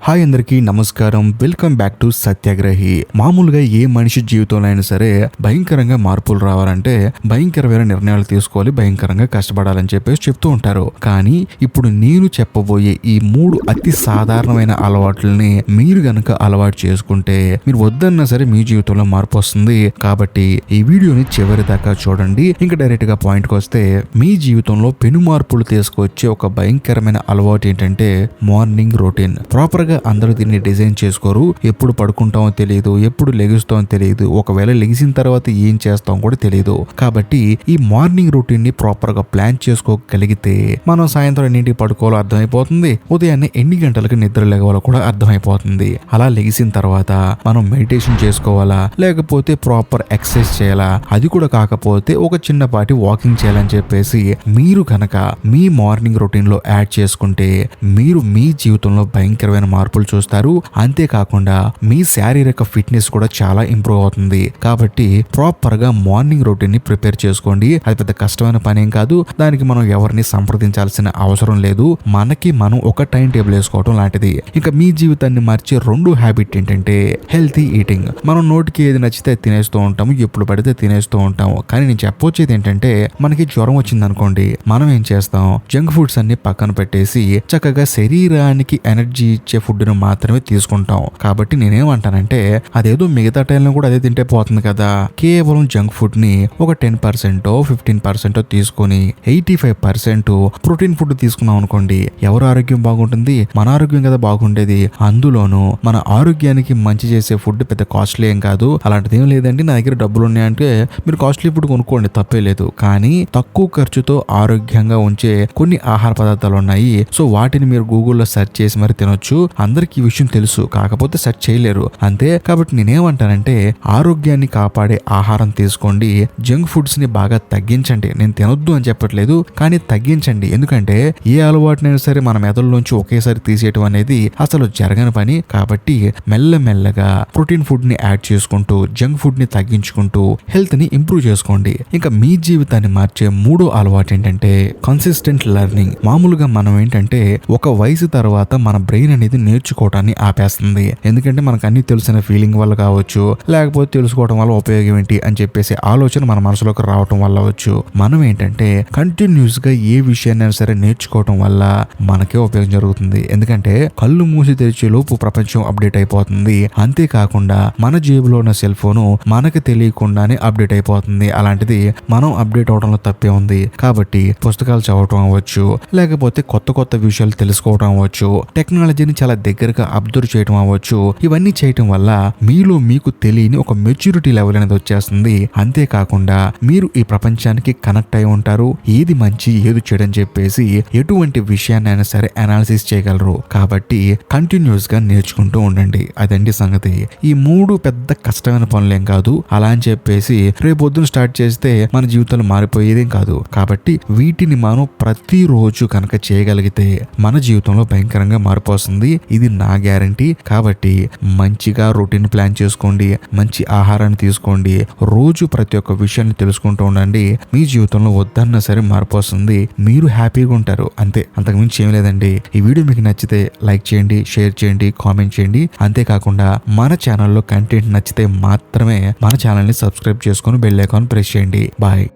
Hi అందరికీ నమస్కారం. Welcome back to సత్యాగ్రహి. మామూలుగా ఏ మనిషి జీవితంలో అయినా సరే భయంకరంగా మార్పులు రావాలంటే భయంకరమైన నిర్ణయాలు తీసుకోవాలి, భయంకరంగా కష్టపడాలని చెప్పేసి చెప్తూ ఉంటారు. కానీ ఇప్పుడు నేను చెప్పబోయే ఈ 3 అతి సాధారణమైన అలవాట్లని మీరు గనక అలవాటు చేసుకుంటే మీరు వద్దన్నా సరే మీ జీవితంలో మార్పు వస్తుంది. కాబట్టి ఈ వీడియోని చివరి దాకా చూడండి. ఇంకా డైరెక్ట్ గా పాయింట్ కి వస్తే, మీ జీవితంలో పెను మార్పులు తీసుకొచ్చే ఒక భయంకరమైన అలవాటు ఏంటంటే మార్నింగ్ రొటీన్. ప్రాపర్ గా అందరూ దీన్ని డిజైన్ చేసుకోరు. ఎప్పుడు పడుకుంటామో తెలియదు, ఎప్పుడు లెగుస్తామో తెలియదు, ఒకవేళ లెగిసిన తర్వాత ఏం చేస్తాం కూడా తెలియదు. కాబట్టి ఈ మార్నింగ్ రొటీన్ ని ప్రాపర్ గా ప్లాన్ చేసుకోగలిగితే మనం సాయంత్రం ఎన్నింటికి పడుకోవాలో అర్థమైపోతుంది, ఉదయాన్నే ఎన్ని గంటలకు నిద్ర లేవాలో కూడా అర్థమైపోతుంది. అలా లెగిసిన తర్వాత మనం మెడిటేషన్ చేసుకోవాలా, లేకపోతే ప్రాపర్ ఎక్సర్సైజ్ చేయాలా, అది కూడా కాకపోతే ఒక చిన్నపాటి వాకింగ్ చేయాలని చెప్పేసి మీరు కనుక మీ మార్నింగ్ రొటీన్ లో యాడ్ చేసుకుంటే మీరు మీ జీవితంలో భయంకరమైన మార్పులు చూస్తారు. అంతేకాకుండా మీ శారీరక ఫిట్నెస్ కూడా చాలా ఇంప్రూవ్ అవుతుంది. కాబట్టి ప్రాపర్ గా మార్నింగ్ రొటీన్ ని ప్రిపేర్ చేసుకోండి. అది పెద్ద కష్టమైన పని ఏం కాదు. దానికి మనం ఎవరిని సంప్రదించాల్సిన అవసరం లేదు. మనకి మనం ఒక టైం టేబుల్ వేసుకోవడం లాంటిది. ఇంకా మీ జీవితాన్ని మార్చే 2 హ్యాబిట్ ఏంటంటే హెల్తీ ఈటింగ్. మనం నోటికి ఏది నచ్చితే తినేస్తూ ఉంటాము, ఎప్పుడు పడితే తినేస్తూ ఉంటాము. కానీ నేను చెప్పొచ్చేది ఏంటంటే, మనకి జ్వరం వచ్చింది అనుకోండి, మనం ఏం చేస్తాం, జంక్ ఫుడ్స్ అన్ని పక్కన పెట్టేసి చక్కగా శరీరానికి ఎనర్జీ ఇచ్చే ఫుడ్ ను మాత్రమే తీసుకుంటాం. కాబట్టి నేనేమంటానంటే, అదేదో మిగతా టైంలో కూడా అదే తింటే పోతుంది కదా. కేవలం జంక్ ఫుడ్ ని ఒక 10% 15% తీసుకొని 85% ప్రోటీన్ ఫుడ్ తీసుకున్నాం అనుకోండి, ఎవరు ఆరోగ్యం బాగుంటుంది? మన ఆరోగ్యం కదా బాగుండేది. అందులోనూ మన ఆరోగ్యానికి మంచి చేసే ఫుడ్ పెద్ద కాస్ట్లీ ఏం కాదు. అలాంటిది ఏం లేదండి, నా దగ్గర డబ్బులు ఉన్నాయంటే మీరు కాస్ట్లీ ఫుడ్ కొనుక్కోండి, తప్పే లేదు. కానీ తక్కువ ఖర్చుతో ఆరోగ్యంగా ఉంచే కొన్ని ఆహార పదార్థాలు ఉన్నాయి. సో వాటిని మీరు గూగుల్లో సెర్చ్ చేసి మరి తినొచ్చు. అందరికి ఈ విషయం తెలుసు, కాకపోతే సెర్చ్ చేయలేరు అంతే. కాబట్టి నేనేమంటానంటే, ఆరోగ్యాన్ని కాపాడే ఆహారం తీసుకోండి, జంక్ ఫుడ్స్ ని బాగా తగ్గించండి. నేను తినొద్దు అని చెప్పట్లేదు, కానీ తగ్గించండి. ఎందుకంటే ఏ అలవాటునైనా సరే మన మెదడులోంచి ఒకేసారి తీసేయడం అనేది అసలు జరగని పని. కాబట్టి మెల్లమెల్లగా ప్రోటీన్ ఫుడ్ ని యాడ్ చేసుకుంటూ జంక్ ఫుడ్ ని తగ్గించుకుంటూ హెల్త్ ని ఇంప్రూవ్ చేసుకోండి. ఇంకా మీ జీవితాన్ని మార్చే 3వ అలవాటు ఏంటంటే కన్సిస్టెంట్ లెర్నింగ్. మామూలుగా మనం ఏంటంటే ఒక వయసు తర్వాత మన బ్రెయిన్ అనేది నేర్చుకోవటాన్ని ఆపేస్తుంది. ఎందుకంటే మనకు అన్ని తెలిసిన ఫీలింగ్ వల్ల కావచ్చు, లేకపోతే తెలుసుకోవడం వల్ల ఉపయోగం ఏంటి అని చెప్పేసి ఆలోచన మన మనసులోకి రావటం వల్ల అవచ్చు. మనం ఏంటంటే కంటిన్యూస్ గా ఏ విషయాన్ని సరే నేర్చుకోవటం వల్ల మనకే ఉపయోగం జరుగుతుంది. ఎందుకంటే కళ్ళు మూసి తెరిచే లోపు ప్రపంచం అప్డేట్ అయిపోతుంది. అంతేకాకుండా మన జేబులో ఉన్న సెల్ ఫోను మనకు తెలియకుండానే అప్డేట్ అయిపోతుంది. అలాంటిది మనం అప్డేట్ అవడంలో తప్పే ఉంది. కాబట్టి పుస్తకాలు చదవటం అవ్వచ్చు, లేకపోతే కొత్త కొత్త విషయాలు తెలుసుకోవడం అవ్వచ్చు, టెక్నాలజీని చాలా దగ్గరగా అబ్జర్వ్ చేయడం అవ్వచ్చు. ఇవన్నీ చేయటం వల్ల మీలో మీకు తెలియని ఒక మెచ్యూరిటీ లెవెల్ అనేది వచ్చేస్తుంది. అంతేకాకుండా మీరు ఈ ప్రపంచానికి కనెక్ట్ అయి ఉంటారు. ఏది మంచి ఏది చెడు అని చెప్పేసి ఎటువంటి విషయాన్ని అయినా సరే అనాలిసిస్ చేయగలరు. కాబట్టి కంటిన్యూస్ గా నేర్చుకుంటూ ఉండండి. అదండి సంగతి. ఈ 3 పెద్ద కష్టమైన పనులేం కాదు. అలా అని చెప్పేసి రేపు పొద్దున స్టార్ట్ చేస్తే మన జీవితాలు మారిపోయేదేం కాదు. కాబట్టి వీటిని మనం ప్రతిరోజు కనుక చేయగలిగితే మన జీవితంలో భయంకరంగా మార్పు వస్తుంది. ఇది నా గ్యారంటీ. కాబట్టి మంచిగా రొటీన్ ప్లాన్ చేసుకోండి, మంచి ఆహారాన్ని తీసుకోండి, రోజు ప్రతి ఒక్క విషయాన్ని తెలుసుకుంటూ ఉండండి. మీ జీవితంలో వద్దన్నా సరే మార్పు వస్తుంది. మీరు హ్యాపీగా ఉంటారు. అంతే, అంతకుమించి ఏం లేదండి. ఈ వీడియో మీకు నచ్చితే లైక్ చేయండి, షేర్ చేయండి, కామెంట్ చేయండి. అంతేకాకుండా మన ఛానల్లో కంటెంట్ నచ్చితే మాత్రమే మన ఛానల్ని సబ్స్క్రైబ్ చేసుకొని బెల్ ఐకాన్ ప్రెస్ చేయండి. బాయ్.